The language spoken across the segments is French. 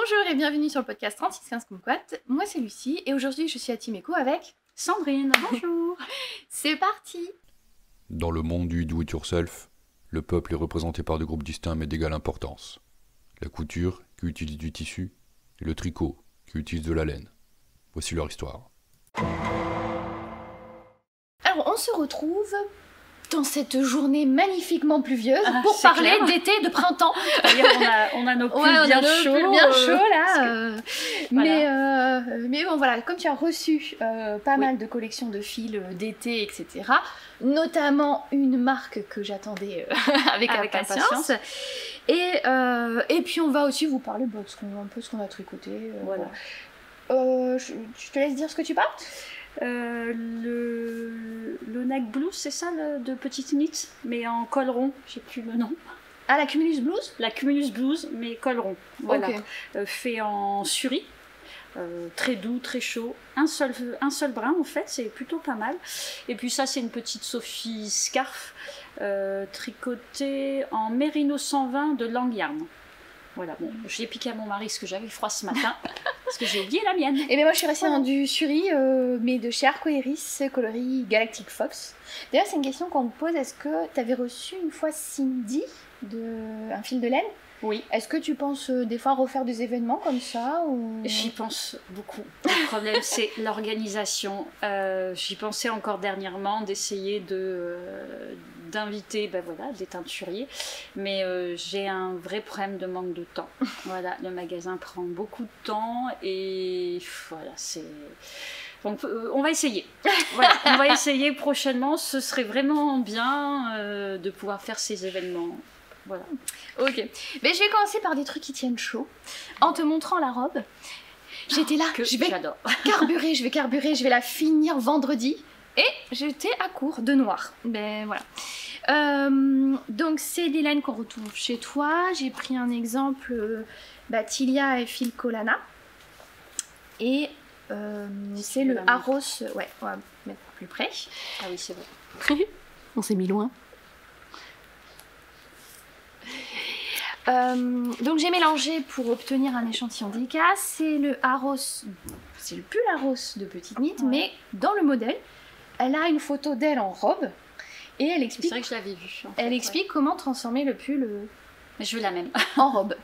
Bonjour et bienvenue sur le podcast 3615 Kumquat. Moi c'est Lucie et aujourd'hui je suis à Team Eco avec Sandrine. Bonjour. C'est parti. Dans le monde du do-it-yourself, le peuple est représenté par deux groupes distincts mais d'égale importance. La couture, qui utilise du tissu, et le tricot, qui utilise de la laine. Voici leur histoire. Alors on se retrouve dans cette journée magnifiququement pluvieuse pour c'est parler clair. d'été, de printemps. On a nos pulls Ouais, on bien a nos chauds. pulls bien chauds là. Voilà. Mais bon voilà, comme tu as reçu pas mal de collections de fils d'été, etc. Notamment une marque que j'attendais avec impatience. Et puis on va aussi vous parler un peu ce qu'on a tricoté. Voilà. Je te laisse dire ce que tu portes. Le neck blues, c'est ça, de petite knit, mais en col rond, j'ai plus le nom. Ah, la Cumulus Blues. La Cumulus blues, mais col rond. Voilà. Ok. Fait en suri. Très doux, très chaud. Un seul brin en fait, c'est plutôt pas mal. Et puis ça, c'est une petite Sophie Scarf tricotée en Merino 120 de Lang Yarn. Voilà, bon, j'ai piqué à mon mari ce que j'avais froid ce matin, parce que j'ai oublié la mienne. Et bien moi je suis restée dans du suri, mais de chez Arcoiris, coloris Galactic Fox. D'ailleurs c'est une question qu'on me pose, est-ce que tu avais reçu une fois Cindy, un fil de laine? Oui. Est-ce que tu penses des fois refaire des événements comme ça ou... J'y pense beaucoup. Le problème, c'est l'organisation. J'y pensais encore dernièrement d'essayer d'inviter des teinturiers, mais j'ai un vrai problème de manque de temps. Voilà, le magasin prend beaucoup de temps et voilà, c'est... Donc on va essayer. Voilà, on va essayer prochainement. Ce serait vraiment bien de pouvoir faire ces événements. Voilà. Ok. Mais je vais commencer par des trucs qui tiennent chaud. En te montrant la robe. J'étais là, J'adore. je vais carburer, je vais la finir vendredi. Et j'étais à court de noir. Ben voilà. Donc c'est des laines qu'on retrouve chez toi. J'ai pris un exemple Tilia et Phil Colana. Et c'est le Aros. Ouais, on va mettre plus près. Ah oui, c'est vrai. On s'est mis loin. Donc j'ai mélangé pour obtenir un échantillon délicat. C'est le Aros, c'est le pull Aros de Petite Knit, mais dans le modèle, elle a une photo d'elle en robe et elle explique. C'est vrai que je l'avais vu. Elle explique comment transformer le pull Mais je veux la même. en robe.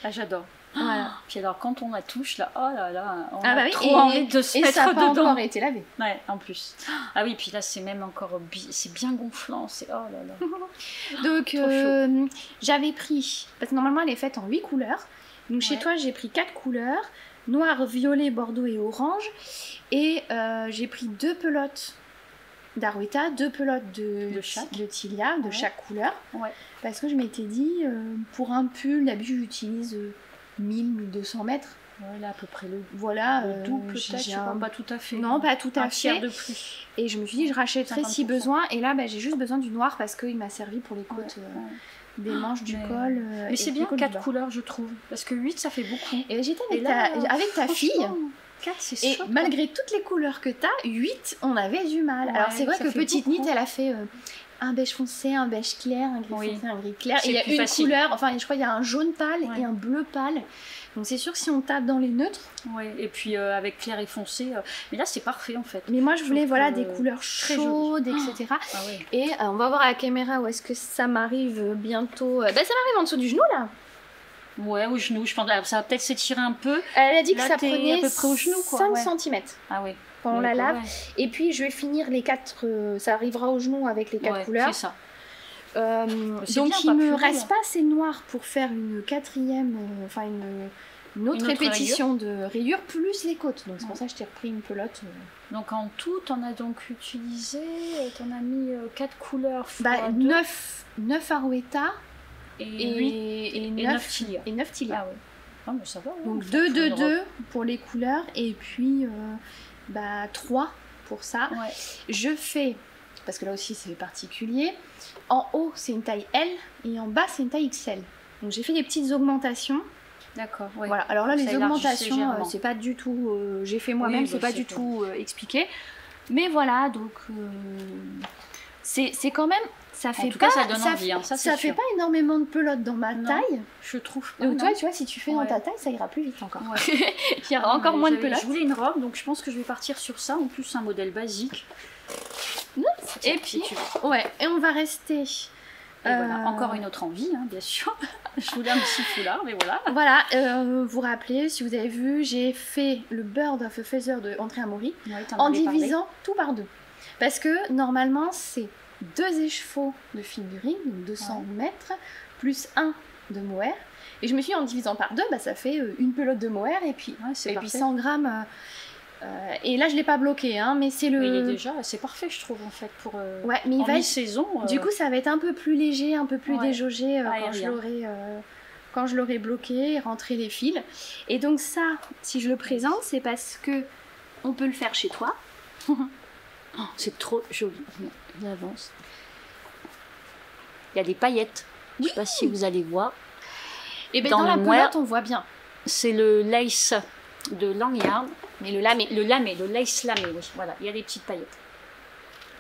Ah, j'adore. Voilà. Puis alors quand on la touche là, oh là là, on Ah bah a oui, trop envie de se et mettre ça n'a pas dedans. encore été lavé. Ouais, en plus. Ah oui, puis là c'est même encore c'est bien gonflant, c'est oh là là. Donc j'avais pris, parce que normalement elle est faite en 8 couleurs. Donc chez toi j'ai pris 4 couleurs, noir, violet, bordeaux et orange. Et j'ai pris 2 pelotes d'Arwetta, 2 pelotes de Tilia, de chaque couleur. Ouais. Parce que je m'étais dit, pour un pull, d'habitude j'utilise 1000-1200 mètres. Voilà à peu près le double peut-être, je sais pas tout à fait. Non, pas tout à fait. Un tiers de plus. Et je me suis dit, je rachèterai 50%. si besoin. Et là, j'ai juste besoin du noir parce qu'il m'a servi pour les côtes des manches du col. Mais c'est bien 4 couleurs, je trouve. Parce que 8, ça fait beaucoup. Et j'étais avec, avec ta fille. 4, c'est Et chouette, malgré toutes les couleurs que t'as, 8, on avait du mal. Ouais, alors c'est vrai ça que fait Petite beaucoup. Knit, elle a fait un beige foncé, un beige clair, un gris foncé, un gris clair. Et C'est il y a plus une facile. couleur, enfin je crois qu'il y a un jaune pâle et un bleu pâle. Donc c'est sûr que si on tape dans les neutres. Ouais, et puis avec clair et foncé. Mais là c'est parfait en fait. Mais moi je voulais trouve des couleurs chaudes, etc. Ah ouais. Et on va voir à la caméra où est-ce que ça m'arrive bientôt. Ça m'arrive en dessous du genou là. Ouais, au genou, je pense que ça va peut-être s'étirer un peu. Elle a dit Là, que ça t'es prenait à peu près au genou, quoi, 5 ouais. cm Ah ouais. quand on la lave. Ouais. Et puis je vais finir les 4, ça arrivera au genou avec les 4 couleurs. C'est ça. C'est Donc bien, il pas me plus reste long. pas assez noir pour faire une quatrième, une autre répétition de rayures plus les côtes. Donc c'est pour ça que je t'ai repris une pelote. Donc en tout, t'en as donc utilisé, t'en as mis 4 couleurs. 9 Arwetta et 9 Tilia. Et 9 Tilia. Ah ouais. Ah, mais ça va. Donc 2, 2, 2 pour les couleurs et puis 3 pour ça. Ouais. Je fais, parce que là aussi c'est particulier, en haut c'est une taille L et en bas c'est une taille XL. Donc j'ai fait des petites augmentations. D'accord. Ouais. Voilà. Alors là Ça les élargit augmentations légèrement. c'est pas du tout, j'ai fait moi-même, Oui, c'est pas du tout expliqué. Mais voilà, donc c'est quand même, ça fait En tout cas, pas, ça donne envie, hein, ça, c'est fait sûr. pas énormément de pelote dans ma Non. taille. Je trouve pas. Donc non. toi, tu vois, si tu fais dans Ouais. ta taille, ça ira plus vite encore. Ouais. Il y aura encore moins de pelote. Je voulais une robe, donc je pense que je vais partir sur ça. En plus, c'est un modèle basique. Et Si puis, tu veux. ouais, et on va rester. Et voilà, encore une autre envie, hein, bien sûr. Je voulais un petit foulard, mais voilà. Voilà, vous rappelez, si vous avez vu, j'ai fait le Bird of a Feather de Andrea Mori Ouais, t'en en avais parlé. divisant tout par deux. Parce que normalement, c'est 2 écheveaux de figurine, donc 200 mètres, plus 1 de mohair. Et je me suis dit, en divisant par deux, bah, ça fait une pelote de mohair et puis, Ouais, c'est et puis parfait. 100 grammes. Et là, je ne l'ai pas bloqué, hein, mais c'est Mais il est le. déjà, c'est parfait, je trouve, en fait, pour Ouais, mais il en va être. mi-saison. Du coup, ça va être un peu plus léger, un peu plus Ouais. déjaugé Aérien. quand je l'aurai bloqué, rentrer les fils. Et donc ça, si je le présente, c'est parce que on peut le faire chez toi. Oh, c'est trop joli. Il avance. Il y a des paillettes. Je ne sais pas si vous allez voir. Et bien Dans dans la le mohair. pelote, on voit bien. C'est le lace de Langyard. Mais le lamé. Le lamé, le lace lamé, oui. Voilà, il y a des petites paillettes.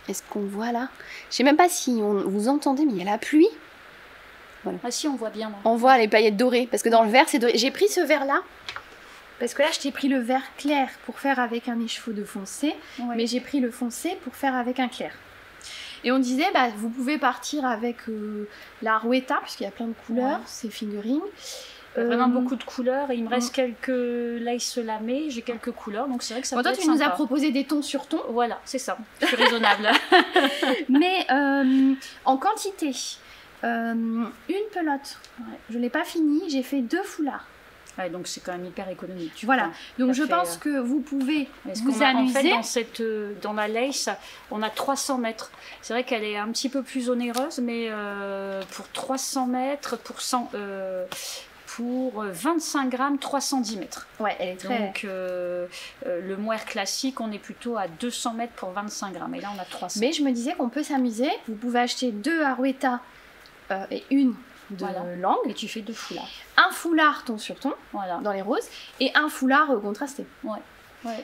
Est-ce qu'on voit là? Je sais même pas si vous entendez, mais il y a la pluie. Ah si, on voit bien. Là. On voit les paillettes dorées, parce que dans le vert, c'est doré. J'ai pris ce vert là, parce que là, je t'ai pris le vert clair pour faire avec un écheveau de foncé, Ouais. mais j'ai pris le foncé pour faire avec un clair. Et on disait, bah, vous pouvez partir avec la Arouetta, puisqu'il y a plein de couleurs, Ouais. c'est fingering. Il y a vraiment beaucoup de couleurs et il me reste quelques lace lamé, j'ai quelques couleurs, donc c'est vrai que ça Bon, peut toi, être tu nous as sympa. proposé des tons sur tons, Voilà, c'est ça, je suis raisonnable. mais en quantité. Une pelote, Ouais. je ne l'ai pas finie, j'ai fait 2 foulards. Ouais, donc c'est quand même hyper économique. tu Voilà, vois. donc Ça je fait, pense que vous pouvez Parce vous qu'on a, en amuser. fait, dans la lace, on a 300 mètres. C'est vrai qu'elle est un petit peu plus onéreuse, mais pour 300 mètres, pour 25 grammes, 310 mètres. Ouais, elle est très... Donc le mohair classique, on est plutôt à 200 mètres pour 25 grammes. Et là, on a 300. Mais je me disais qu'on peut s'amuser. Vous pouvez acheter 2 Arouetta et une de Voilà. langue. Et tu fais 2 foulards. Un foulard ton sur ton, Voilà. dans les roses, et un foulard contrasté. Ouais,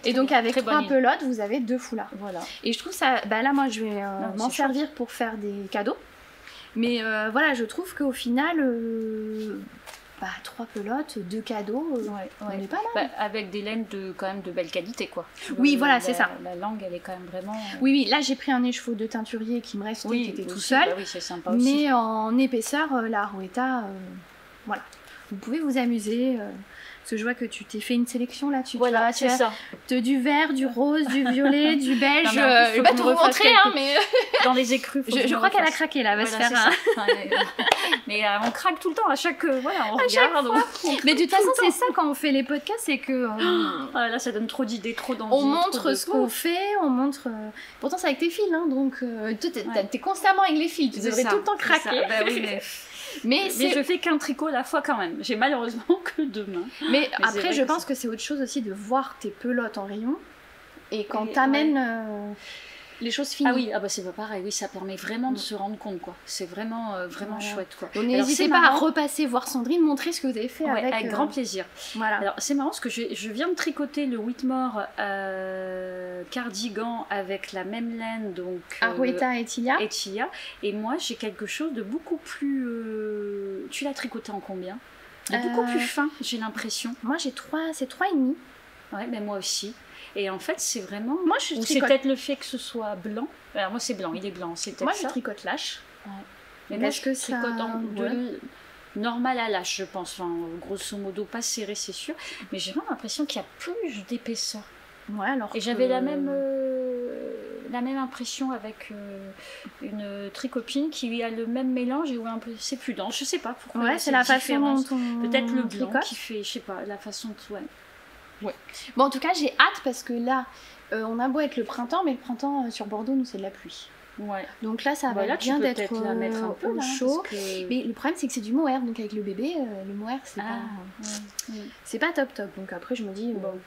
Et très donc bien. avec Très 3 bonne idée. pelotes, vous avez 2 foulards. Voilà. Et je trouve ça... Bah là, moi, je vais Non, m'en c'est servir pour faire des cadeaux. Mais voilà, je trouve qu'au final... 3 pelotes, 2 cadeaux, on est pas mal. Bah, avec des laines quand même de belle qualité, quoi. Oui, voilà, c'est ça. La langue, elle est quand même vraiment. Oui, là j'ai pris un écheveau de teinturier qui me restait, qui était tout aussi, seul. bah oui, c'est sympa aussi. Mais en épaisseur, la Arouetta, voilà. Vous pouvez vous amuser. Parce que je vois que tu t'es fait une sélection là. Voilà, tu c'est as ça. du vert, du rose, du violet, du beige. Non, mais en plus, Je vais faut pas que je tout me refasse montrer, hein, quelques- mais Dans les écrus. faut que je me crois qu'elle a refasse. craqué là. Elle va Voilà, se faire c'est un. ça. Ouais, mais on craque tout le temps à chaque. Voilà, on chaque regarde. Mais de toute façon, c'est ça quand on fait les podcasts, c'est que. Ah, là, ça donne trop d'idées, trop d'envie. On trop montre de- ce qu'on fait, on montre. Pourtant, c'est avec tes fils, hein, donc toi, t'es constamment avec les fils. Tu C'est devrais ça, tout le temps c'est ça. craquer. Bah oui, mais Mais je fais qu'un tricot à la fois quand même. J'ai malheureusement que 2 mains. Mais c'est après, vrai je que pense que c'est autre chose aussi de voir tes pelotes en rayon et quand Et t'amènes les choses finies. Ah oui, ah bah c'est pas pareil. Oui, ça permet vraiment de se rendre compte, quoi. C'est vraiment, vraiment Voilà. chouette, quoi. Donc Alors, n'hésitez c'est pas à marrant. repasser voir Sandrine, montrer ce que vous avez fait Ouais, avec. avec grand plaisir. Voilà. Alors c'est marrant parce que je viens de tricoter le Whitmore cardigan avec la même laine, donc Arouetta et Tilia. et Tia. Et moi j'ai quelque chose de beaucoup plus. Tu l'as tricoté en combien? De beaucoup plus fin, j'ai l'impression. Moi j'ai 3, c'est 3,5. Ouais, mais moi aussi. Et en fait c'est vraiment. Moi je Ou c'est tricote. peut-être le fait que ce soit blanc. Alors moi c'est blanc, il est blanc, c'est peut-être Moi je ça. tricote lâche. Mais parce moi, que je ça- tricote ouais. normal à lâche, je pense. Enfin, grosso modo, pas serré, c'est sûr. Mais j'ai vraiment l'impression qu'il y a plus d'épaisseur. Ouais, alors. Et j'avais la même impression avec une tricopine qui a le même mélange et où un peu c'est plus dense. Je sais pas pourquoi. Ouais, c'est la façon dont différence. on. Peut-être le blanc tricote. qui fait, je sais pas, la façon de. Ouais. Bon, en tout cas, j'ai hâte parce que là, on a beau être le printemps, mais le printemps sur Bordeaux, nous, c'est de la pluie. Ouais. Donc là, ça Bah, va là, tu bien peux d'être peut-être la mettre un peu au là, chaud. parce que- Mais le problème, c'est que c'est du mohair, donc avec le bébé, le mohair, c'est Ah, pas, ouais. c'est pas top top. Donc après, je me dis, Bon.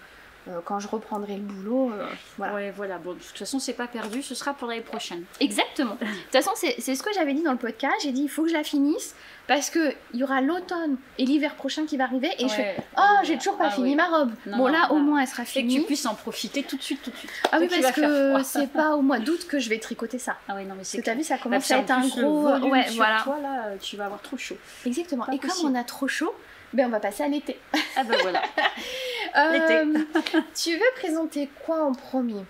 quand je reprendrai le boulot, voilà. Ouais, voilà. Bon, de toute façon, c'est pas perdu, ce sera pour l'année prochaine. Exactement. De toute façon, c'est ce que j'avais dit dans le podcast. J'ai dit, il faut que je la finisse parce qu'il y aura l'automne et l'hiver prochain qui va arriver. Et je fais, j'ai toujours pas fini ma robe. Non, là, au moins, elle sera Et finie. que tu puisses en profiter tout de suite. Ah oui, parce que c'est pas au mois d'août que je vais tricoter ça. Ah oui, non, mais c'est Parce que t'as vu, ça Bah, commence à être un gros... Ouais, voilà. Toi, là, tu vas avoir trop chaud. Exactement. Pas Et possible. comme on a trop chaud, ben on va passer à l'été. Ah ben voilà. L'été. Tu veux présenter quoi en premier?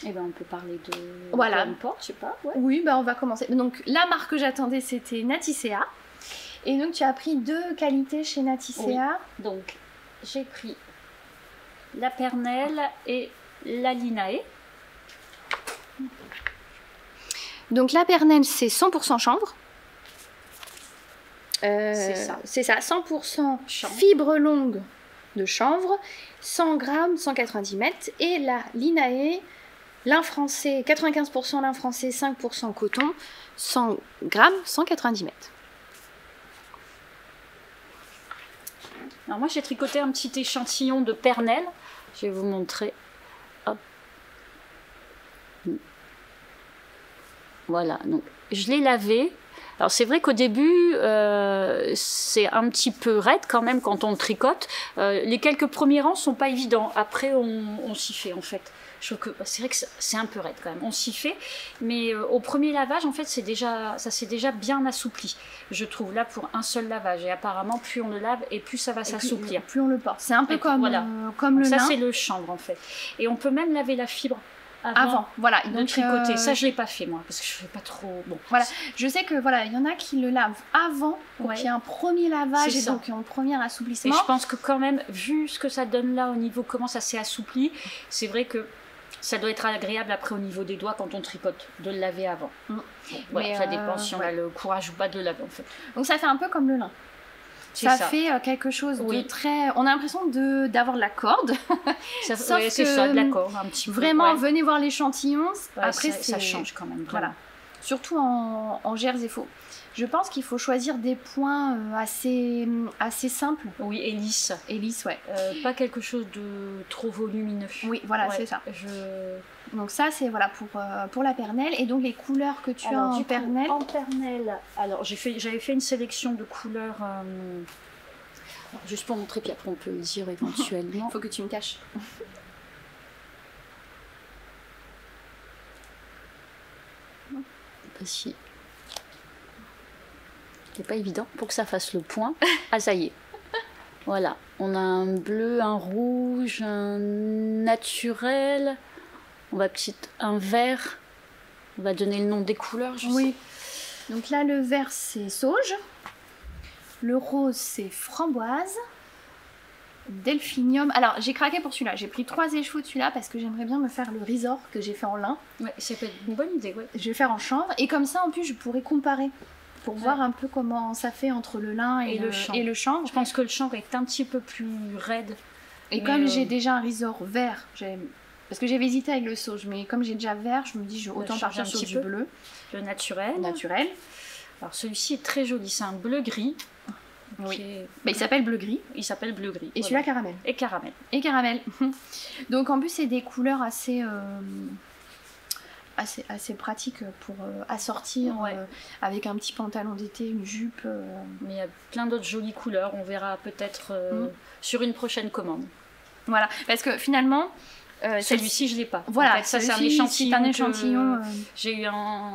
Eh ben, on peut parler de... Voilà. Peu importe, je sais pas. Ouais. Oui, ben on va commencer. Donc, la marque que j'attendais, c'était Naticea. Et donc, tu as pris 2 qualités chez Naticea. Donc, j'ai pris la Pernelle et la Linae. Donc, la Pernelle, c'est 100% chanvre. C'est ça. C'est ça, 100% Chanvre. fibre longue de chanvre, 100 grammes, 190 mètres. Et la Linae, lin français, 95% lin français, 5% coton, 100 grammes, 190 mètres. Alors moi, j'ai tricoté un petit échantillon de Pernelle. Je vais vous montrer. Hop. Voilà, donc je l'ai lavé. Alors c'est vrai qu'au début, c'est un petit peu raide quand même quand on le tricote. Les quelques premiers rangs sont pas évidents. Après, on s'y fait en fait. Je trouve que c'est vrai que c'est un peu raide quand même. On s'y fait, mais au premier lavage, en fait, ça s'est déjà bien assoupli. Je trouve là pour un seul lavage. Et apparemment, plus on le lave et plus ça va s'assouplir. Plus on le porte. C'est un peu comme, voilà. comme le Ça, lin. c'est le chanvre en fait. Et on peut même laver la fibre Avant, voilà. de Donc, tricoter. Ça, je l'ai pas fait moi parce que je fais pas trop. Bon. Voilà, je sais que voilà, il y en a qui le lavent avant pour Ouais. qu'il y ait un premier lavage C'est et ça. donc un premier Et assouplissement. je pense que quand même, vu ce que ça donne là au niveau comment ça s'est assoupli, c'est vrai que ça doit être agréable après au niveau des doigts quand on tricote, de le laver avant. Mm. Bon, voilà, Mais, ça dépend si on ouais. a le courage ou pas de le laver en fait. Donc ça fait un peu comme le lin. C'est Ça ça. fait quelque chose de Oui. très. On a l'impression d'avoir de la corde. Ça, Sauf ouais, c'est que, ça, de l'accord, un petit peu. Vraiment, ouais. venez voir l'échantillon. Ouais, Après, ça change quand même. Voilà. Vraiment. Surtout en Jersey faux. Je pense qu'il faut choisir des points assez simples Oui, et lisse. et lisses, ouais. Pas quelque chose de trop volumineux. Oui, voilà, Ouais, c'est ça. Je... Donc ça, c'est voilà pour la Pernelle. Et donc les couleurs que tu as Alors, en du coup, Pernelle. en Pernelle, alors j'avais fait une sélection de couleurs. Alors, juste pour montrer, puis après on peut le dire éventuellement. Il faut que tu me caches. Si. C'est pas évident pour que ça fasse le point. Ah, ça y est. Voilà. On a un bleu, un rouge, un naturel. On va peut-être un vert. On va donner le nom des couleurs, je Oui. Donc là, le vert, c'est sauge. Le rose, c'est framboise. Delphinium. Alors, j'ai craqué pour celui-là. J'ai pris 3 échevaux de celui-là parce que j'aimerais bien me faire le résort que j'ai fait en lin. sais. Ouais, c'est une bonne idée, ouais. Je vais faire en chanvre. Et comme ça, en plus, je pourrais comparer pour voir un peu comment ça fait entre le lin et le chanvre. Je pense que le chanvre est un petit peu plus raide. Et mais, comme j'ai déjà un résort vert, parce que j'avais hésité avec le sauge, mais comme j'ai déjà vert, je me dis autant changer partir un sur petit du peu. bleu Le naturel. naturel. Alors celui-ci est très joli. C'est un bleu-gris. Oui. qui est- Bah, il s'appelle bleu-gris. Il s'appelle bleu-gris. Et voilà. celui-là caramel. Et caramel. Et caramel. Donc en plus, c'est des couleurs assez pratiques pour assortir Ouais. avec un petit pantalon d'été, une jupe. Mais il y a plein d'autres jolies couleurs. On verra peut-être sur une prochaine commande. Voilà. Parce que finalement, Celui-ci, je l'ai pas. Voilà, En fait, ça c'est un celui-ci, échantillon. c'est un échantillon J'ai eu un.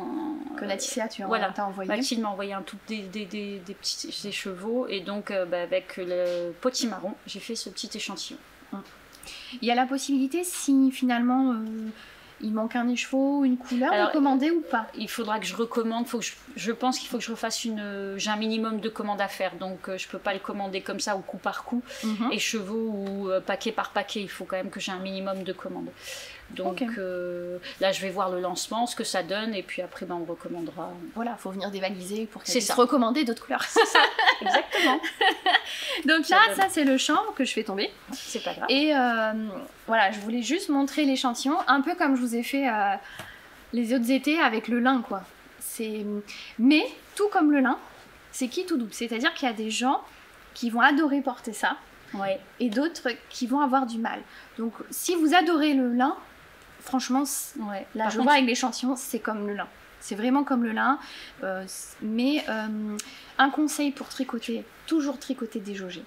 que Laetitia tu voilà. t'as envoyé. Mathilde m'a envoyé des petits écheveaux et donc avec le potimarron, j'ai fait ce petit échantillon. Il y a la possibilité, si finalement il manque un écheveau, une couleur, Alors, de commander ou pas. Il faudra que je recommande. Je pense qu'il faut que je refasse j'ai un minimum de commandes à faire, donc je peux pas le commander comme ça au coup par coup. Mhm. Écheveau ou paquet par paquet, il faut quand même que j'ai un minimum de commandes. Donc Ok. là, je vais voir le lancement, ce que ça donne, et puis après, on recommandera. Voilà, faut venir dévaliser pour qu'elle C'est puisse ça. recommander d'autres couleurs. Exactement. Donc Ça là, donne. ça c'est le chanvre que je fais tomber. C'est pas grave. Et voilà, je voulais juste montrer l'échantillon, un peu comme je vous ai fait les autres étés avec le lin, quoi. Mais tout comme le lin, c'est qui tout double. C'est-à-dire qu'il y a des gens qui vont adorer porter ça. Ouais. et d'autres qui vont avoir du mal. Donc si vous adorez le lin, franchement, Ouais. là Par je contre, vois avec l'échantillon, c'est comme le lin. C'est vraiment comme le lin. Mais un conseil pour tricoter, toujours tricoter déjaugé.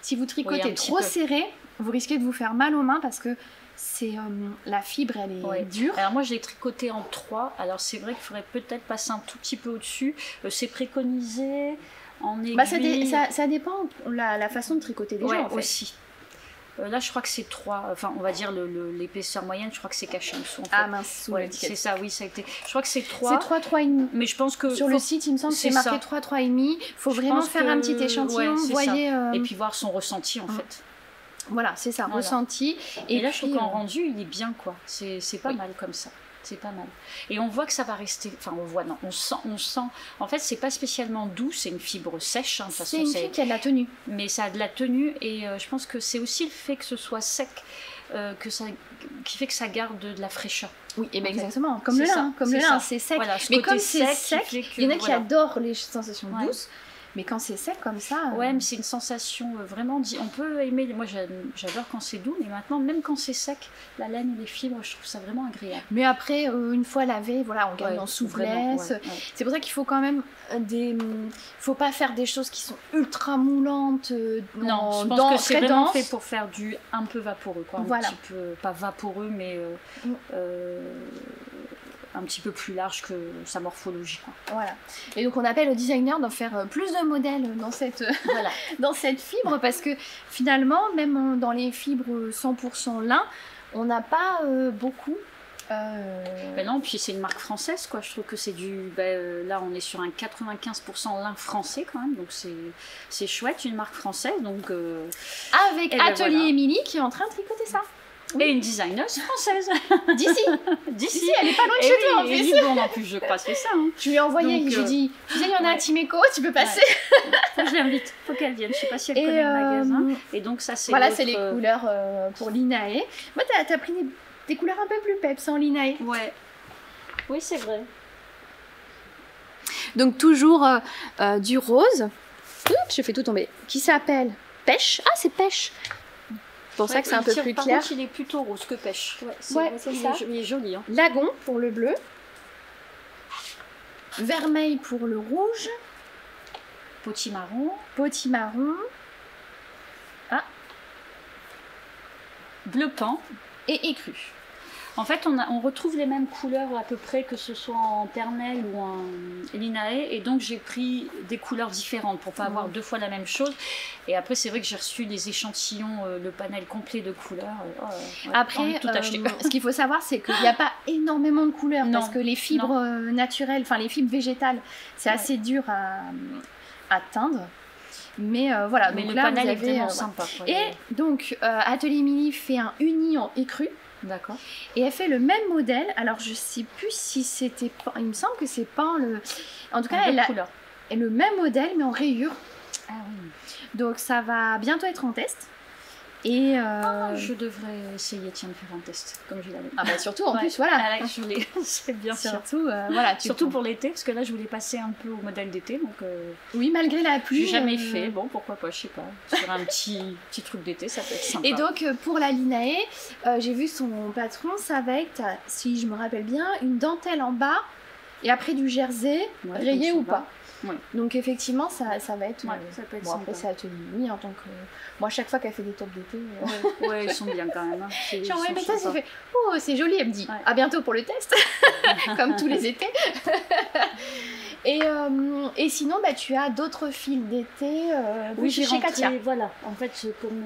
Si vous tricotez un petit trop peu. serré, vous risquez de vous faire mal aux mains parce que c'est la fibre, elle est Ouais. dure. Alors moi je l'ai tricoté en 3, alors c'est vrai qu'il faudrait peut-être passer un tout petit peu au-dessus. C'est préconisé en aiguille. Bah, ça dépend la façon de tricoter déjà, Ouais, en fait. aussi. Là je crois que c'est 3, enfin on va dire l'épaisseur moyenne, je crois que c'est caché en dessous en fait. Ah mince, sous Ouais, l'étiquette. c'est ça, oui, ça a été. Je crois que c'est 3. C'est 3, 3,5. Mais je pense que Sur le site, il me semble que c'est c'est marqué ça. 3, 3,5. Il faut Je vraiment pense faire un petit échantillon, ouais, c'est voyez. ça. Et puis voir son ressenti en fait. Voilà, c'est ça, Voilà. ressenti. Et là, je trouve puis, qu'en rendu, il est bien, quoi. C'est pas Oui. mal comme ça. C'est pas mal. Et on voit que ça va rester. Enfin, on voit, non, on sent. En fait, c'est pas spécialement doux, c'est une fibre sèche. Hein, de toute c'est façon, une fille qui a de la tenue. mais ça a de la tenue. Et je pense que c'est aussi le fait que ce soit sec qui fait que ça garde de la fraîcheur. Oui, et En bien fait. exactement. Comme le C'est lin, ça, comme le c'est lin, ça. c'est sec. Voilà, ce Mais côté comme c'est qui sec, fait que, il y en a qui voilà. adorent les sensations Ouais. douces. Mais quand c'est sec comme ça. Ouais, mais c'est une sensation vraiment. On peut aimer. Moi, j'adore quand c'est doux, mais maintenant, même quand c'est sec, la laine et les fibres, je trouve ça vraiment agréable. Mais après, une fois lavé, voilà, on gagne Ouais, en vraiment, souplesse. ouais, ouais. C'est pour ça qu'il faut quand même faut pas faire des choses qui sont ultra moulantes, Non, je pense que c'est très vraiment denses. fait pour faire du un peu vaporeux, quoi. Voilà. Un petit peu, pas vaporeux, mais un petit peu plus large que sa morphologie, quoi. Voilà. Et donc on appelle au designer d'en faire plus de modèles dans cette, Voilà. dans cette fibre parce que finalement, même dans les fibres 100% lin, on n'a pas beaucoup. Ben non, puis c'est une marque française, quoi. Je trouve que c'est là, on est sur un 95% lin français, quand même. Donc c'est chouette, une marque française. Donc, Avec et ben Atelier voilà. Émilie qui est en train de tricoter ça. Et une designeuse française. D'ici. D'ici. D'ici, elle est pas loin de Et chez oui, toi en et plus. Libourne, en plus, je crois, c'est ça. Hein. Je lui ai envoyé, Donc, je lui ai dit, tu sais, il y en a ouais. à Timeco, tu peux passer. Faut que je l'invite, faut qu'elle vienne. Je sais pas si elle Et, connaît le magasin. Et donc ça, c'est Voilà, l'autre, c'est les couleurs pour l'Inae. Moi, t'as pris des couleurs un peu plus peps en l'Inae. Ouais. Oui, c'est vrai. Donc toujours du rose. Oups, je fais tout tomber. Qui s'appelle Pêche. Ah, c'est Pêche. C'est pour ça que c'est un peu plus Par clair. contre, il est plutôt rose que pêche. Ouais, Ouais, c'est ça. Il est joli. Hein. Lagon pour le bleu. Vermeil pour le rouge. Potimarron. Potimarron. Bleu pan. Et écru. En fait, on retrouve les mêmes couleurs à peu près, que ce soit en Pernel ou en Linae, et donc j'ai pris des couleurs différentes pour pas avoir deux fois la même chose. Et après, c'est vrai que j'ai reçu les échantillons, le panel complet de couleurs. Ouais, Après, tout acheter. ce qu'il faut savoir, c'est qu'il n'y a pas énormément de couleurs Non, parce que les fibres naturelles, enfin les fibres végétales, c'est assez dur à teindre. Mais voilà, Mais donc le là, panel vous est avez, vraiment voilà. sympa. Quoi. Et donc, Atelier Émilie fait un uni en écru. D'accord. Et elle fait le même modèle. Alors, je sais plus si c'était pas. Il me semble que c'est pas le. En tout cas, elle a couleur. le même modèle, mais en rayure. Ah oui. Donc, ça va bientôt être en test. Et. Je devrais essayer, tiens, de faire un test, comme je l'avais. Ah, bah, surtout, en Ouais. plus, voilà. Ah, là, c'est bien sûr. Surtout, voilà. Surtout pour l'été, parce que là, je voulais passer un peu au modèle d'été, donc. Oui, malgré la pluie. J'ai jamais fait. Bon, pourquoi pas, je sais pas. Sur un petit truc d'été, ça peut être sympa. Et donc, pour la Linae, j'ai vu son patron, ça va être, si je me rappelle bien, une dentelle en bas et après du jersey, Ouais, rayé donc ou ça va. pas. Ouais. Donc, effectivement, ça va être. Ouais, ça peut être bon, après, sympa. c'est Atelier Émilie en tant que. Moi, chaque fois qu'elle fait des tops d'été. Ouais, ils sont bien quand même. Hein. Ils J'ai envoyé un sont message, sympas. elle fait oh, c'est joli. Elle me dit Ouais. à bientôt pour le test, comme tous les étés. Et sinon, bah, tu as d'autres fils d'été Oui, j'ai chez rentré, Katia. voilà. En fait, comme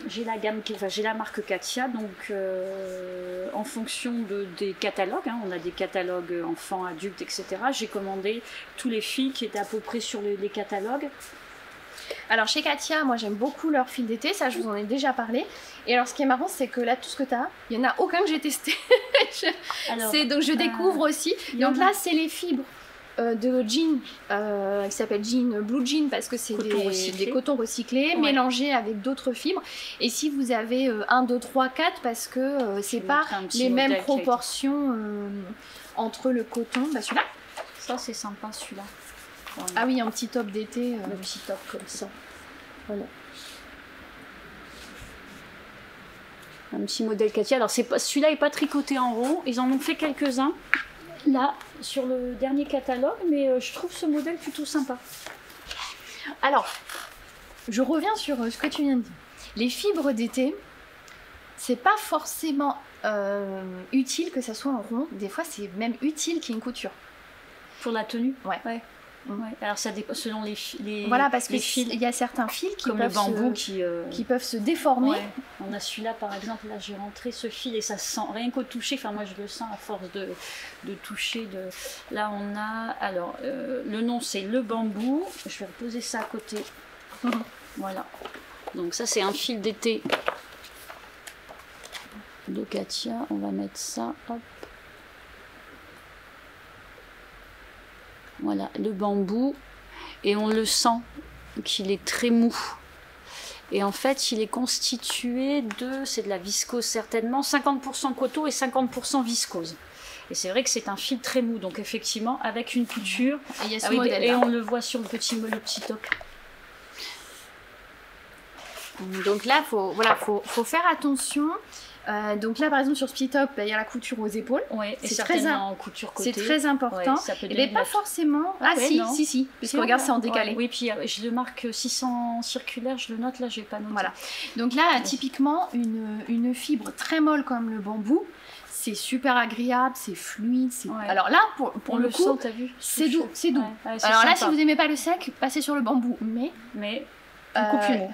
j'ai la gamme, j'ai la marque Katia, donc en fonction des catalogues, hein, on a des catalogues enfants, adultes, etc. J'ai commandé tous les fils qui étaient à peu près sur les catalogues. Alors chez Katia, moi j'aime beaucoup leur fil d'été, ça je vous en ai déjà parlé. Et alors ce qui est marrant, c'est que là tout ce que tu as, il n'y en a aucun que j'ai testé. Alors, Donc je découvre aussi. il y en Donc a- là c'est les fibres de jean qui s'appelle jean, blue jean parce que c'est Coton recyclé. des cotons recyclés Ouais. mélangés avec d'autres fibres. Et si vous avez 1, 2, 3, 4 parce que c'est vais pas montrer un petit les mêmes modèle qui a été- proportions entre le coton, bah celui-là. Ça, c'est sympa celui-là. Voilà. Ah oui, un petit top d'été. Le petit top comme ça. Voilà. Un petit modèle Katia. Alors celui-là n'est pas tricoté en rond. Ils en ont fait quelques-uns là sur le dernier catalogue, mais je trouve ce modèle plutôt sympa. Alors, je reviens sur ce que tu viens de dire. Les fibres d'été, c'est pas forcément utile que ça soit en rond. Des fois, c'est même utile qu'il y ait une couture. Pour la tenue. Ouais. Ouais. Alors ça dépend selon les voilà, parce les qu'il y a certains fils qui comme peuvent le bambou qui peuvent se déformer. Ouais. On a celui-là par exemple, là j'ai rentré ce fil et ça sent rien qu'au toucher, enfin moi je le sens à force de toucher. Là on a, alors le nom c'est le bambou, je vais reposer ça à côté. Voilà, donc ça c'est un fil d'été de Katia, on va mettre ça, hop. Voilà, le bambou, et on le sent qu'il est très mou. Et en fait, il est constitué c'est de la viscose certainement, 50% coton et 50% viscose. Et c'est vrai que c'est un fil très mou, donc effectivement, avec une couture, et il y a ce modèle et on le voit sur le petit toc. Donc là, faut faire attention. Donc là, par exemple, sur ce petit top, il y a la couture aux épaules. Ouais, et c'est certainement en couture côté. C'est très important. Ouais, mais pas forcément. Si. Parce que regarde, c'est en décalé. Ouais, oui, puis je le marque 600 circulaire, je le note, là, je n'ai pas noté. Voilà. Donc là, typiquement, une fibre très molle comme le bambou, c'est super agréable, c'est fluide. Alors là, pour le coup, c'est doux. Alors sympa. là, si vous n'aimez pas le sec, passez sur le bambou. Mais on coupe une.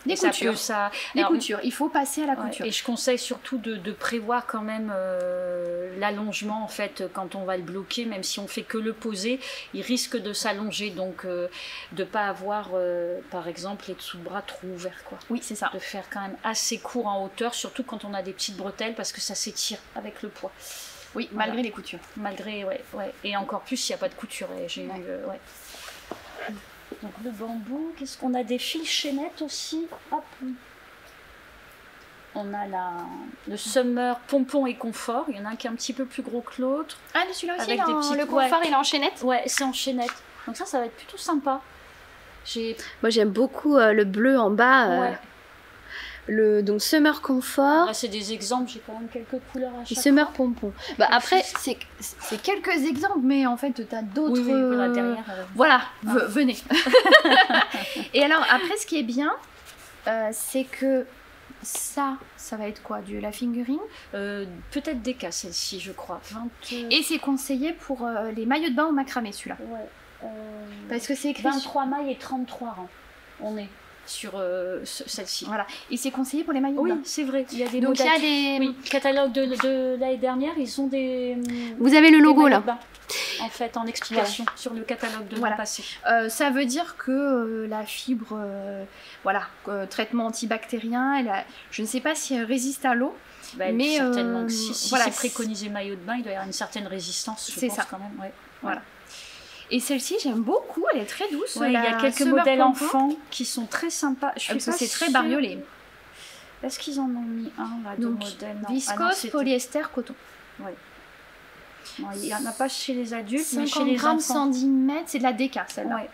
Des coutures. Coutures, il faut passer à la couture. Et je conseille surtout de prévoir quand même l'allongement en fait quand on va le bloquer, même si on fait que le poser, il risque de s'allonger, donc de pas avoir par exemple les dessous de bras trop ouverts quoi. Oui, c'est ça. De faire quand même assez court en hauteur, surtout quand on a des petites bretelles parce que ça s'étire avec le poids. Oui, malgré les coutures. Malgré, ouais. Et encore plus s'il n'y a pas de couture. Donc le bambou, qu'est-ce qu'on a, des fils chaînettes aussi. Hop. On a le Summer pompon et confort. Il y en a un qui est un petit peu plus gros que l'autre. Ah, celui-là aussi, le confort, il est en chaînette. Ouais, c'est en chaînette. Donc ça va être plutôt sympa. Moi, j'aime beaucoup le bleu en bas. Donc Summer Comfort. Là, c'est des exemples, j'ai quand même quelques couleurs à chaque fois. Summer Pompon. Après, c'est quelques exemples, mais en fait, tu as d'autres. Oui, voilà, derrière. Voilà, venez. Et alors, après, ce qui est bien, c'est que ça va être quoi, la fingering peut-être des cas, celle-ci, je crois. Et c'est conseillé pour les maillots de bain au macramé, celui-là. Ouais. Parce que c'est écrit 23 mailles et 33 rangs. On est sur celle-ci. Voilà. Et c'est conseillé pour les maillots de bain. Oui, c'est vrai. Il y a des donc modèles. Il y a des catalogues de l'année dernière, ils ont des. Vous avez le logo là. En fait, en explication sur le catalogue de l'an passé. Ça veut dire que la fibre, traitement antibactérien, je ne sais pas si elle résiste à l'eau. Mais certainement que si c'est préconisé maillot de bain, il doit y avoir une certaine résistance, je pense quand même. Ouais. Voilà. Et celle-ci, j'aime beaucoup, elle est très douce. Il y a quelques modèles enfants qui sont très sympas. C'est très bariolé. Est-ce qu'ils en ont mis un là, de modèle? Viscose, polyester, coton. Oui. Bon, il n'y en a pas chez les adultes, 50 mais chez les grammes enfants. centimètres, c'est de la déca celle-là. Ouais.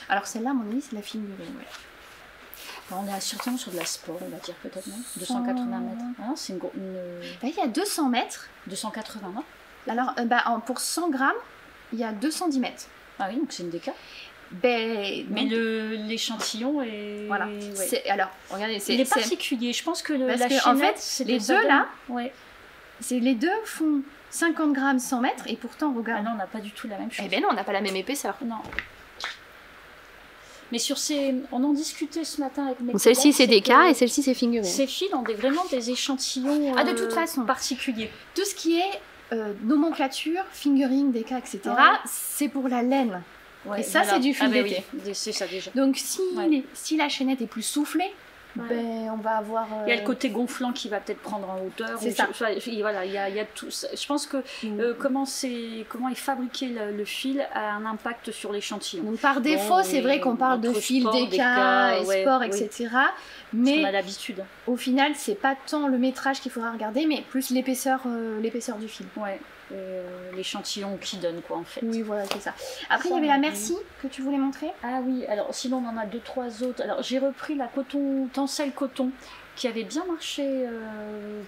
Alors celle-là, à mon avis, c'est de la fingering. Ouais. Bon, on est certainement sur de la sport, on va dire peut-être, non 280 mètres. Ah, c'est il y a 200 mètres. 280, non? Alors, pour 100 grammes, il y a 210 mètres. Ah oui, donc c'est une déca. Mais l'échantillon est... Voilà. Ouais. Alors, regardez, il est particulier. Je pense que la chaînette, en fait, les deux là, les deux font 50 grammes 100 mètres et pourtant, regarde. Ah non, on n'a pas du tout la même chose. Eh ben non, on n'a pas la même épaisseur. Non. Mais sur on en discutait ce matin avec mes celle-ci c'est des cas et celle-ci c'est fingering. Ces fils ont vraiment des échantillons de toute façon particuliers. Tout ce qui est nomenclature, fingering, déca, etc., c'est pour la laine. Et ça, c'est du fil d'été. Oui, c'est ça déjà. Donc si la chaînette est plus soufflée, on va avoir... Il y a le côté gonflant qui va peut-être prendre en hauteur. C'est ça. Voilà, il y a tout ça. Je pense que comment est fabriqué le fil a un impact sur l'échantillon. Donc par défaut, c'est vrai qu'on parle de fil déca et sport, etc. Mais on a l'habitude. Au final, c'est pas tant le métrage qu'il faudra regarder, mais plus l'épaisseur du fil. Ouais. l'échantillon qui donne quoi en fait. Oui, voilà, c'est ça. Après, il y avait la Merci que tu voulais montrer. Ah oui, alors sinon on en a 2-3 autres. Alors j'ai repris la Tencel coton qui avait bien marché.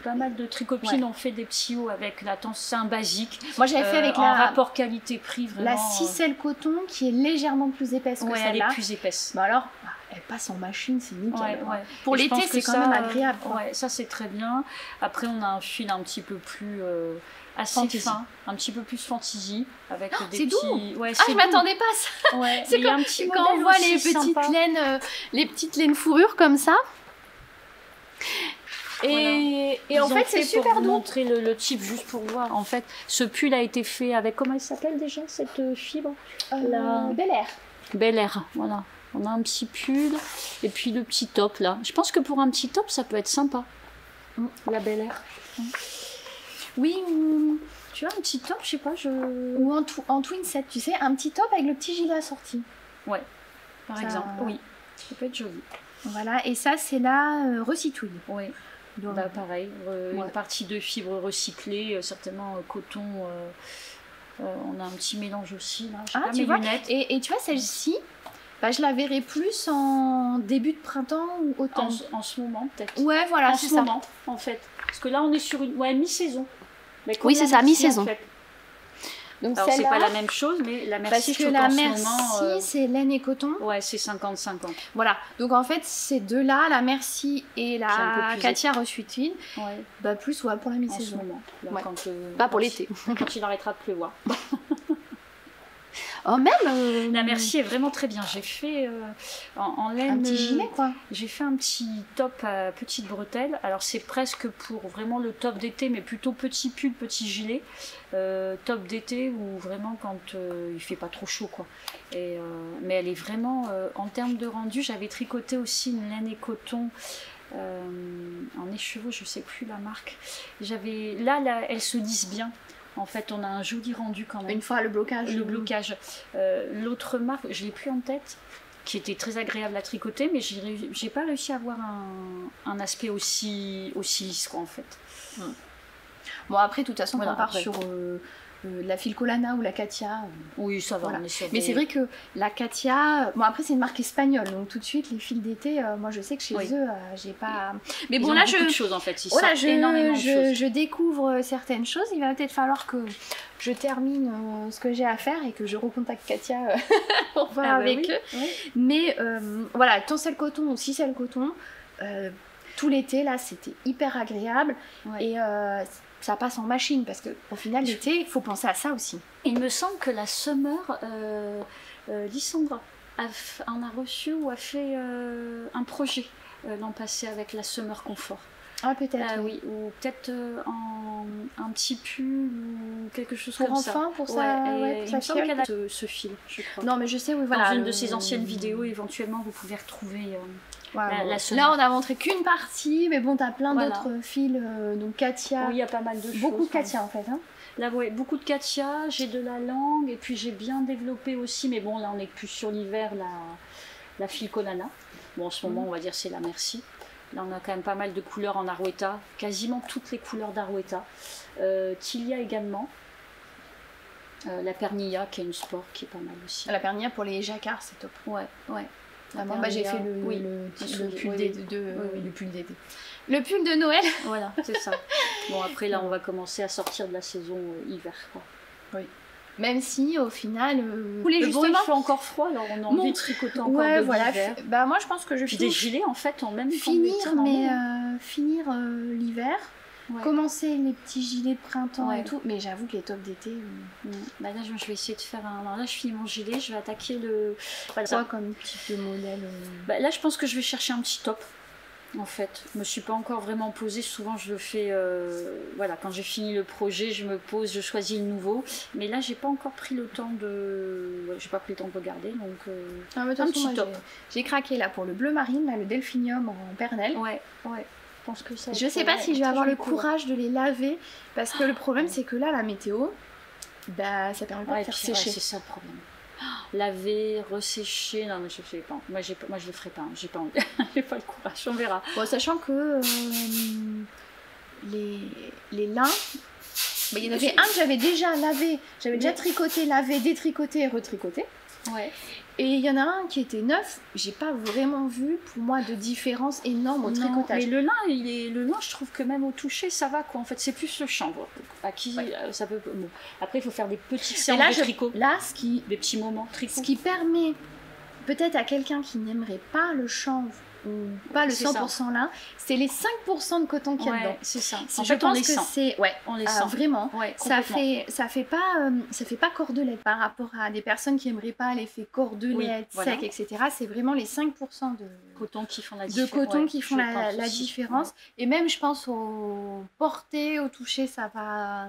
Pas mal de tricopines ont fait des petits hauts avec la Tencel basique. Moi j'avais fait avec en rapport qualité-prix vraiment. La Cicelle coton qui est légèrement plus épaisse que celle-là. Elle est plus épaisse. Bah alors, elle passe en machine, c'est nickel. Ouais. Pour l'été, c'est quand même agréable. Ouais, ça c'est très bien. Après, on a un fil un petit peu plus assez fantasy. fin, un petit peu plus fantasy, avec des c'est petits. Doux. Ouais, je m'attendais pas à ça. Ouais, c'est comme quand on voit les petites laines fourrure comme ça. Et en fait, c'est super doux. Montrer le type juste pour voir. En fait, ce pull a été fait avec, comment elle s'appelle déjà cette fibre? Bel Air. Bel Air, voilà. On a un petit pull et puis le petit top là. Je pense que pour un petit top, ça peut être sympa. La Bel Air. Oui, tu as un petit top, je sais pas, ou en twin set, tu sais, un petit top avec le petit gilet assorti. Ouais, par exemple. Oui, ça peut être joli. Voilà, et ça, c'est la Recitouille. Oui. Donc, là, pareil, une partie de fibres recyclées, certainement coton. On a un petit mélange aussi là. Tu vois, et tu vois, celle-ci, je la verrai plus en début de printemps ou automne. En ce moment, peut-être. Ouais, voilà, c'est ça. En ce moment, en fait. Parce que là, on est sur une mi-saison. Oui, c'est ça, mi-saison. En fait. Donc alors, c'est pas la même chose, mais la Merci, parce que la Merci, c'est laine et coton. Ouais, c'est 50-50. Voilà. Donc, en fait, ces deux-là, la Merci et la Katia Recitouille, plus pour la mi-saison. En ce moment. Là, pas pour l'été. Quand il arrêtera de pleuvoir. Oh, même La Merci est vraiment très bien. J'ai fait en laine. Un petit gilet, quoi. J'ai fait un petit top à petites bretelles. Alors, c'est presque pour vraiment le top d'été, mais plutôt petit pull, petit gilet. Top d'été ou vraiment quand il fait pas trop chaud, quoi. Mais elle est vraiment, en termes de rendu, j'avais tricoté aussi une laine et coton. En écheveau, je sais plus la marque. Là, elles se lisent bien. En fait, on a un joli rendu quand même. Une fois le blocage. L'autre marque, je l'ai plus en tête, qui était très agréable à tricoter, mais j'ai pas réussi à avoir un aspect aussi lisse, quoi, en fait. Bon, après, de toute façon, on part sur la Filcolana ou la Katia. Oui, ça va. Voilà. Mais c'est vrai que la Katia, bon, après, c'est une marque espagnole, donc tout de suite, les fils d'été, moi, je sais que chez eux, j'ai pas. Mais bon, là, beaucoup de choses, en fait. Je découvre certaines choses. Il va peut-être falloir que je termine ce que j'ai à faire et que je recontacte Katia pour voir avec eux. Oui. Mais voilà, Tencel coton ou Cicelle coton, tout l'été, là, c'était hyper agréable. Et ça passe en machine parce qu'au final, l'été, il faut penser à ça aussi. Il me semble que la Summer, Lysandre en a reçu ou a fait un projet l'an passé avec la Summer Confort. Ah, peut-être. Oui, ou peut-être un petit pull ou quelque chose comme ça. Pour enfants, pour ça. Il me semble qu'elle a ce fil, je crois. Non, mais je sais, oui, voilà. Dans une de ses anciennes vidéos, éventuellement, vous pouvez retrouver. Là, on a montré qu'une partie, mais bon, t'as plein d'autres fils, donc Katia. Oui, il y a pas mal de choses. Beaucoup de Katia, en fait. Hein. Là, beaucoup de Katia, j'ai de la langue, et puis j'ai bien développé aussi, mais bon, là, on est plus sur l'hiver, la Filcolana. Bon, en ce moment, on va dire c'est la Merci. Là, on a quand même pas mal de couleurs en Arouetta, quasiment toutes les couleurs d'Arouetta. Tilia également. La Pernilla, qui est une sport, qui est pas mal aussi. La Pernilla pour les jacquards, c'est top. Ouais. Moi, j'ai fait le pull d'été. Le pull de Noël. Voilà, c'est ça. Bon, après, là, on va commencer à sortir de la saison hiver, quoi. Oui. Même si, au final, il fait encore froid, alors on a envie de tricoter encore de l'hiver. Moi, je pense que je finis des gilets, en fait, en même temps. Finir l'hiver. Commencer les petits gilets de printemps et tout, mais j'avoue que les tops d'été. Là, je vais essayer de faire un. Alors là, je finis mon gilet, je vais attaquer le. Quoi comme type de modèle Là, je pense que je vais chercher un petit top. En fait, je me suis pas encore vraiment posée. Souvent, je le fais. Quand j'ai fini le projet, je me pose, je choisis le nouveau. Mais là, j'ai pas encore pris le temps de. J'ai pas pris le temps de regarder, donc. Un petit top. J'ai craqué là pour le bleu marine, là, le delphinium en pernelle. Ouais. Je sais pas si je vais avoir le courage de les laver parce que le problème c'est que là la météo ça permet pas de faire sécher. C'est ça le problème. Laver, ressécher, non mais je sais pas. Moi je le ferai pas, j'ai pas envie. J'ai pas le courage, on verra. Bon, sachant que les lins Bah, il y en avait un que j'avais déjà lavé, j'avais déjà tricoté, lavé, détricoté et retricoté. Ouais. Et il y en a un qui était neuf, j'ai pas vraiment vu pour moi de différence énorme au tricotage. Mais le lin, le lin, je trouve que même au toucher, ça va quoi. En fait, c'est plus le chanvre. Ça peut. Bon. Après, il faut faire des petites séances de tricot. Là, des petits moments tricot. Ce qui permet peut-être à quelqu'un qui n'aimerait pas le chanvre ou pas le 100% lin, c'est les 5% de coton qu'il y a dedans. C'est ça. Je pense que c'est on les sent. Vraiment. Ouais, ça fait pas cordelette par rapport à des personnes qui n'aimeraient pas l'effet cordelette, sec, etc. C'est vraiment les 5% de coton qui font la différence. Et même, je pense, au porté, au toucher, ça va.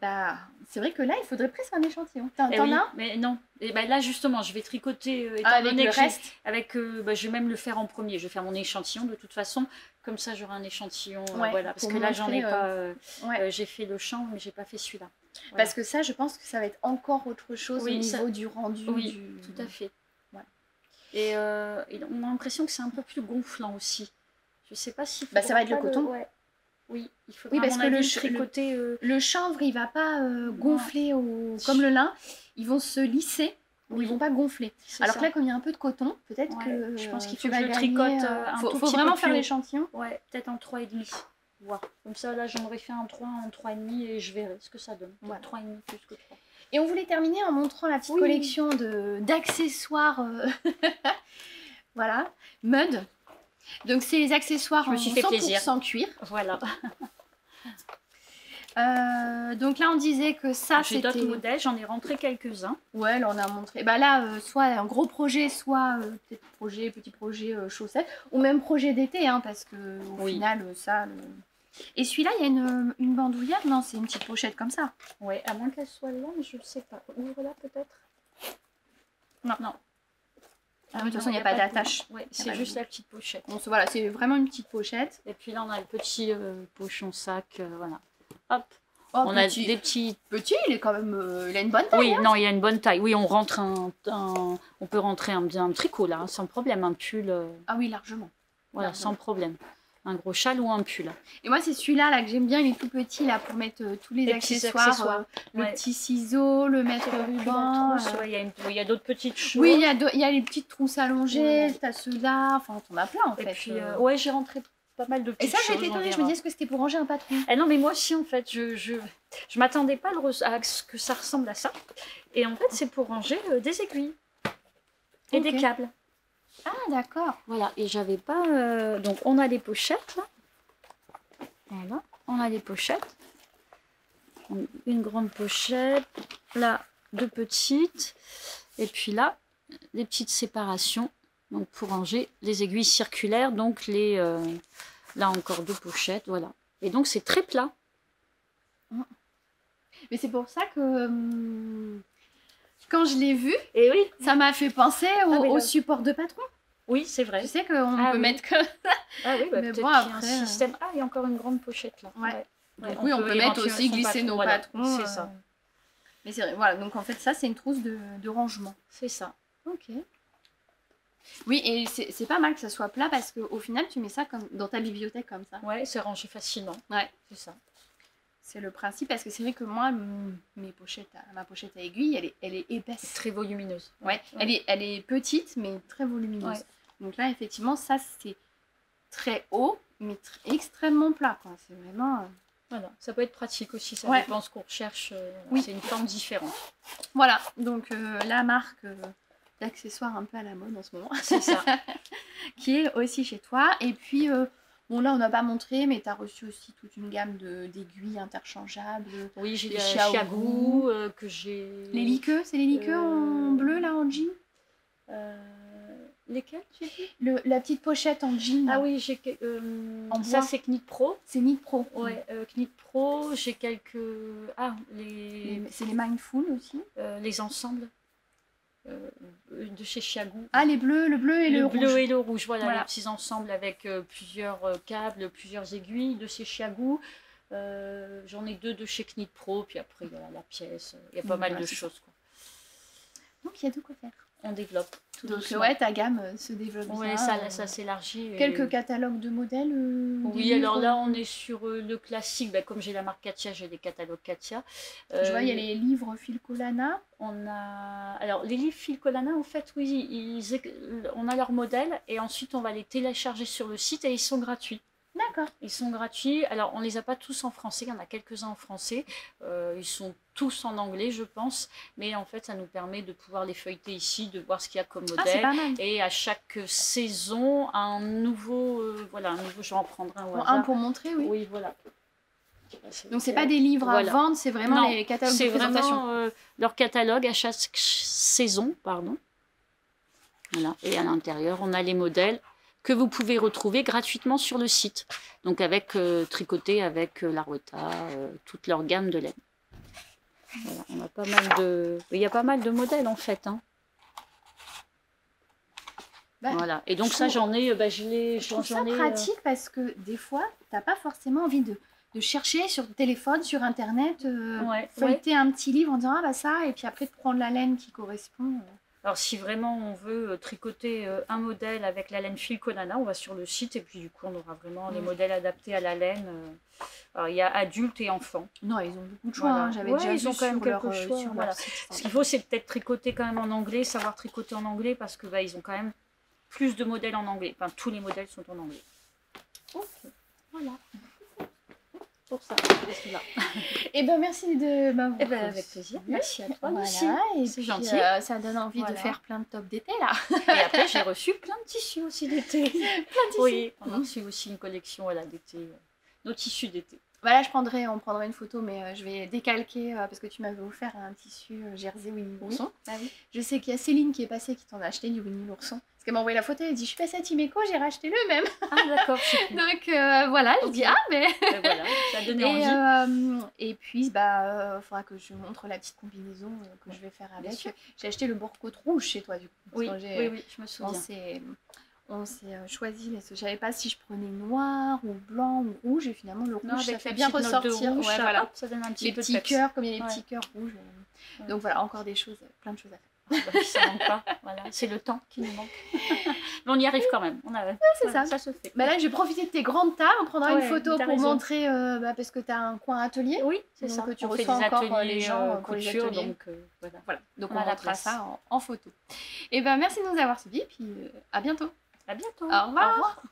Bah, c'est vrai que là, il faudrait presque un échantillon. T'en as? Mais non. Et bah là, justement, je vais tricoter avec le reste. Je vais même le faire en premier. Je vais faire mon échantillon de toute façon. Comme ça, j'aurai un échantillon. Voilà, parce que là, j'en ai pas. J'ai fait le chanvre, mais j'ai pas fait celui-là. Voilà. Parce que ça, je pense que ça va être encore autre chose au niveau du rendu. Oui, tout à fait. Ouais. Et on a l'impression que c'est un peu plus gonflant aussi. Je sais pas si. Ça va être le coton. Oui, il faudra parce que tricoter. Le chanvre, il va pas gonfler comme le lin. Ils vont se lisser, ou ils vont pas gonfler. Alors que là, comme il y a un peu de coton, peut-être que je pense qu'il faut que je le tricote un tout petit peu. Faut vraiment faire l'échantillon. Ouais, peut-être en 3,5. Voilà. Comme ça, là, j'en aurais fait un 3, un 3,5 et je verrai ce que ça donne. 3,5 plus que 3. Et on voulait terminer en montrant la petite collection d'accessoires. Voilà, mode. Donc c'est les accessoires en 100% cuir. Voilà. Donc là on disait que ça c'était... J'ai d'autres modèles, j'en ai rentré quelques-uns. Ouais, là on a montré. Là, soit un gros projet, soit peut-être petit projet chaussettes, ou même projet d'été, hein, parce que au final ça. Et celui-là, il y a une bandoulière. Non, c'est une petite pochette comme ça. Ouais, à moins qu'elle soit là, mais je ne sais pas. Ouvre-la peut-être. Non. De toute façon, il n'y a pas d'attache. Ouais, c'est juste la petite pochette. Bon, voilà, c'est vraiment une petite pochette. Et puis là, on a le petit pochon sac. Voilà. Hop. On a des petits. Petit, il est quand même. Il a une bonne taille. Oui, non, il a une bonne taille. Oui, on rentre on peut rentrer un tricot là, sans problème. Un pull. Ah oui, largement. Voilà, sans problème. Un gros châle ou un pull. Et moi, c'est celui-là que j'aime bien. Il est tout petit là pour mettre tous les accessoires. Le petit ciseau, le mettre ruban. Il y a d'autres petites choses. Oui, il y a les petites trousses allongées. T'as ceux-là. Enfin, t'en as plein en fait. Et puis, j'ai rentré pas mal de petites choses. Et ça, j'étais étonnée. Je me disais, est-ce que c'était pour ranger un patron? Non, mais moi aussi, en fait, je m'attendais pas à ce que ça ressemble à ça. Et en fait, c'est pour ranger des aiguilles et des câbles. Ah, d'accord. Voilà, et j'avais pas... Donc, on a les pochettes, là. Voilà, on a les pochettes. Une grande pochette. Là, deux petites. Et puis là, des petites séparations. Donc, pour ranger les aiguilles circulaires. Donc, là, encore deux pochettes, voilà. Et donc, c'est très plat. Mais c'est pour ça que... quand je l'ai vu, et ça m'a fait penser au support de patron. Oui, c'est vrai. Tu sais qu'on peut mettre comme ça. Ah oui, mais bon, après, un système. Ah, il y a encore une grande pochette là. Ouais. Oui, on peut mettre aussi glisser nos patrons. C'est ça. Mais c'est vrai, voilà. Donc en fait, ça, c'est une trousse de rangement. C'est ça. Ok. Oui, et c'est pas mal que ça soit plat parce qu'au final, tu mets ça comme dans ta bibliothèque comme ça. Ouais, c'est rangé facilement. Ouais. C'est ça. C'est le principe parce que c'est vrai que moi, ma pochette à aiguille, elle est épaisse. Très volumineuse. Ouais. Elle est petite mais très volumineuse. Ouais. Donc là, effectivement, ça c'est très haut mais extrêmement plat. C'est vraiment... Voilà, ça peut être pratique aussi, ça dépend ce qu'on recherche. C'est une forme différente. Voilà, donc la marque d'accessoires un peu à la mode en ce moment. C'est ça. Qui est aussi chez toi. Et puis... bon là on n'a pas montré mais tu as reçu aussi toute une gamme d'aiguilles interchangeables. Oui, j'ai des Chiago que j'ai... Les liqueux, c'est les liqueux en bleu là en jean lesquels tu dis la petite pochette en jean. Ah oui, j'ai ça c'est Knit Pro. C'est Knit Pro. Ouais, Knit Pro, j'ai quelques... Ah, c'est les Mindful aussi. Les ensembles. De chez Chiago. Ah, le bleu et le rouge. Le bleu et le rouge, voilà. Les petits ensembles avec plusieurs câbles, plusieurs aiguilles de chez Chiago. J'en ai deux de chez Knit Pro, puis après il y a la pièce, il y a pas mal de choses. Quoi. Donc il y a de quoi faire. on développe. Tout Donc doucement. ouais, ta gamme se développe Ouais, bien. ça s'élargit. Quelques catalogues de modèles des Oui, alors livres. là, on est sur le classique. Bah, comme j'ai la marque Katia, j'ai des catalogues Katia. Je vois, il y a les livres Philcolana. On a... Alors, les livres Philcolana, en fait, oui, on a leurs modèles et ensuite, on va les télécharger sur le site et ils sont gratuits. D'accord. Ils sont gratuits. Alors, on ne les a pas tous en français. Il y en a quelques-uns en français. Ils sont tous en anglais, je pense. Mais en fait, ça nous permet de pouvoir les feuilleter ici, de voir ce qu'il y a comme Ah, c'est modèle. pas mal. Et à chaque saison, un nouveau... voilà, un nouveau, je vais en prendre un au Bon, hasard. un pour montrer, oui. Oui, voilà. Donc c'est pas des livres Voilà. à vendre, c'est vraiment Non, les catalogues de c'est présentation. vraiment leur catalogue à chaque saison, pardon. Voilà. Et à l'intérieur, on a les modèles que vous pouvez retrouver gratuitement sur le site. Donc avec tricoté avec la Rota, toute leur gamme de laine. Voilà, on a pas mal de... Il y a pas mal de modèles en fait. Hein. Bah, voilà. Et donc ça, j'en ai... Je trouve ça pratique parce que des fois, t'as pas forcément envie de chercher sur le téléphone, sur internet, feuilleter un petit livre en disant ah bah ça, et puis après de prendre la laine qui correspond. Alors si vraiment on veut tricoter un modèle avec la laine Philcolana, on va sur le site et puis du coup on aura vraiment les modèles adaptés à la laine. Alors il y a adultes et enfants. Non, ils ont beaucoup de choix. Voilà. Hein. J'avais déjà ils vu ont quand même quelques choix. sur Voilà. leur site. Ce qu'il faut, c'est peut-être tricoter quand même en anglais, savoir tricoter en anglais parce que ils ont quand même plus de modèles en anglais. Enfin, tous les modèles sont en anglais. Ok, voilà. Pour ça, je suis là. Et ben merci de m'avoir avec plaisir. Merci à toi aussi. Voilà, et c'est puis, gentil. Ça donne envie de faire plein de tops d'été là. Et après, j'ai reçu plein de tissus aussi d'été. Plein de tissus. Oui, on a reçu aussi une collection d'été. Nos tissus d'été. Voilà, on prendra une photo, mais je vais décalquer parce que tu m'avais offert un tissu jersey Winnie l'ourson. Ah oui. Je sais qu'il y a Céline qui est passée qui t'en a acheté du Winnie l'ourson. Parce qu'elle m'a envoyé la photo, elle dit je suis passée à Timeco, j'ai racheté le même. Ah d'accord, donc voilà, je dis ah mais. Et voilà, ça a donné envie. Et puis faudra que je montre la petite combinaison que je vais faire avec. J'ai acheté le bourcotte rouge chez toi du coup. Oui, je me souviens. On s'est choisi, je savais pas si je prenais noir ou blanc ou rouge, et finalement le rouge ça fait bien ressortir. Rouge, ouais, voilà. Hop, ça donne un petit les peu petits cœurs, comme il y a les petits cœurs rouges. Donc voilà, encore des choses, plein de choses à faire. Ça manque pas, voilà. C'est le temps qui nous manque. Mais on y arrive quand même. C'est ça. Ça se fait. Bah là, je vais profiter de tes grandes tables, on prendra une photo pour montrer, parce que tu as un coin atelier. Oui, c'est donc, ça. Tu on reçois fait des encore ateliers, les gens pour couture, les ateliers. donc voilà. Donc on mettra ça en photo. Et ben merci de nous avoir suivis, puis à bientôt. À bientôt. Au revoir. Au revoir.